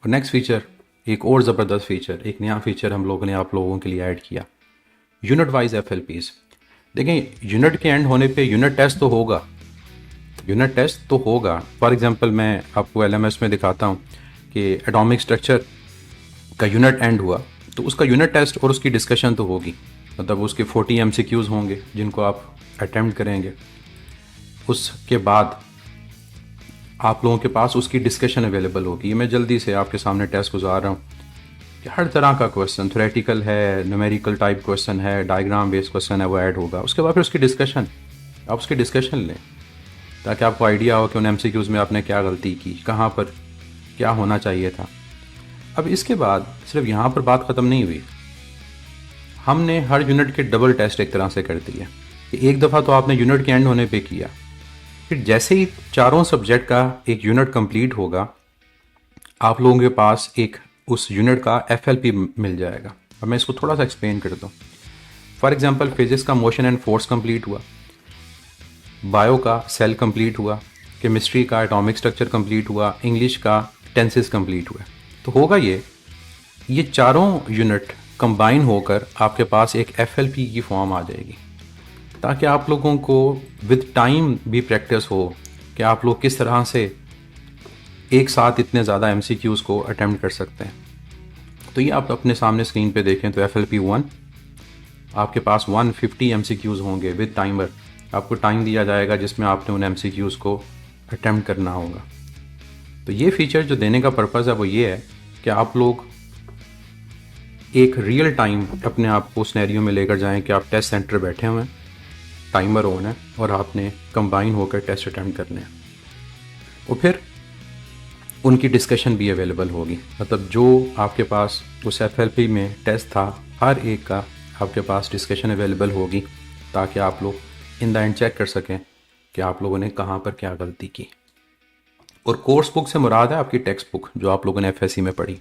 और next feature, एक और ज़बरदस्त फीचर, एक नया फीचर हम लोगों ने आप लोगों के लिए ऐड किया, यूनिट वाइज FLPs। देखें, यूनिट के एंड होने पे यूनिट टेस्ट तो होगा, यूनिट टेस्ट तो होगा। फॉर एग्जांपल मैं आपको LMS में दिखाता हूँ कि एटॉमिक स्ट्रक्चर का यूनिट एंड हुआ तो उसका यूनिट टेस्ट और उसकी डिस्कशन तो होगी, मतलब उसके 40 MCQs होंगे जिनको आप अटेम्प्ट करेंगे। उसके बाद आप लोगों के पास उसकी डिस्कशन अवेलेबल होगी। ये मैं जल्दी से आपके सामने टेस्ट गुजार रहा हूँ कि हर तरह का क्वेश्चन, थ्योरेटिकल है, न्यूमेरिकल टाइप क्वेश्चन है, डायग्राम बेस्ड क्वेश्चन है, वो ऐड होगा। उसके बाद फिर उसकी डिस्कशन, आप उसकी डिस्कशन लें ताकि आपको आइडिया हो कि उन MCQs में आपने क्या गलती की, कहाँ पर क्या होना चाहिए था। अब इसके बाद सिर्फ यहाँ पर बात ख़त्म नहीं हुई, हमने हर यूनिट के डबल टेस्ट एक तरह से कर दिए कि एक दफ़ा तो आपने यूनिट के एंड होने पे किया, फिर जैसे ही चारों सब्जेक्ट का एक यूनिट कंप्लीट होगा आप लोगों के पास एक उस यूनिट का FLP मिल जाएगा। अब मैं इसको थोड़ा सा एक्सप्लेन करता हूँ। फॉर एग्जांपल फिजिक्स का मोशन एंड फोर्स कंप्लीट हुआ, बायो का सेल कंप्लीट हुआ, केमिस्ट्री का एटॉमिक स्ट्रक्चर कंप्लीट हुआ, इंग्लिश का टेंसेस कंप्लीट हुआ। तो होगा ये चारों यूनिट कंबाइन होकर आपके पास एक FLP की फॉर्म आ जाएगी, ताकि आप लोगों को विद टाइम भी प्रैक्टिस हो कि आप लोग किस तरह से एक साथ इतने ज़्यादा MCQs को अटेम्प्ट कर सकते हैं। तो ये आप अपने सामने स्क्रीन पे देखें तो FLP 1 आपके पास 150 MCQs होंगे विद टाइमर। आपको टाइम दिया जाएगा जिसमें आपने उन MCQs को अटेम्प्ट करना होगा। तो ये फीचर जो देने का पर्पज़ है वो ये है कि आप लोग एक रियल टाइम अपने आप को सिनेरियो में लेकर जाएं कि आप टेस्ट सेंटर बैठे हुए हैं, टाइमर ऑन है और आपने कंबाइन होकर टेस्ट अटेम्प्ट करने हैं। और फिर उनकी डिस्कशन भी अवेलेबल होगी, मतलब जो आपके पास उस FLP में टेस्ट था हर एक का आपके पास डिस्कशन अवेलेबल होगी, ताकि आप लोग इन द एंड चेक कर सकें कि आप लोगों ने कहाँ पर क्या गलती की। और कोर्स बुक से मुराद है आपकी टेक्स्ट बुक जो आप लोगों ने FSC में पढ़ी।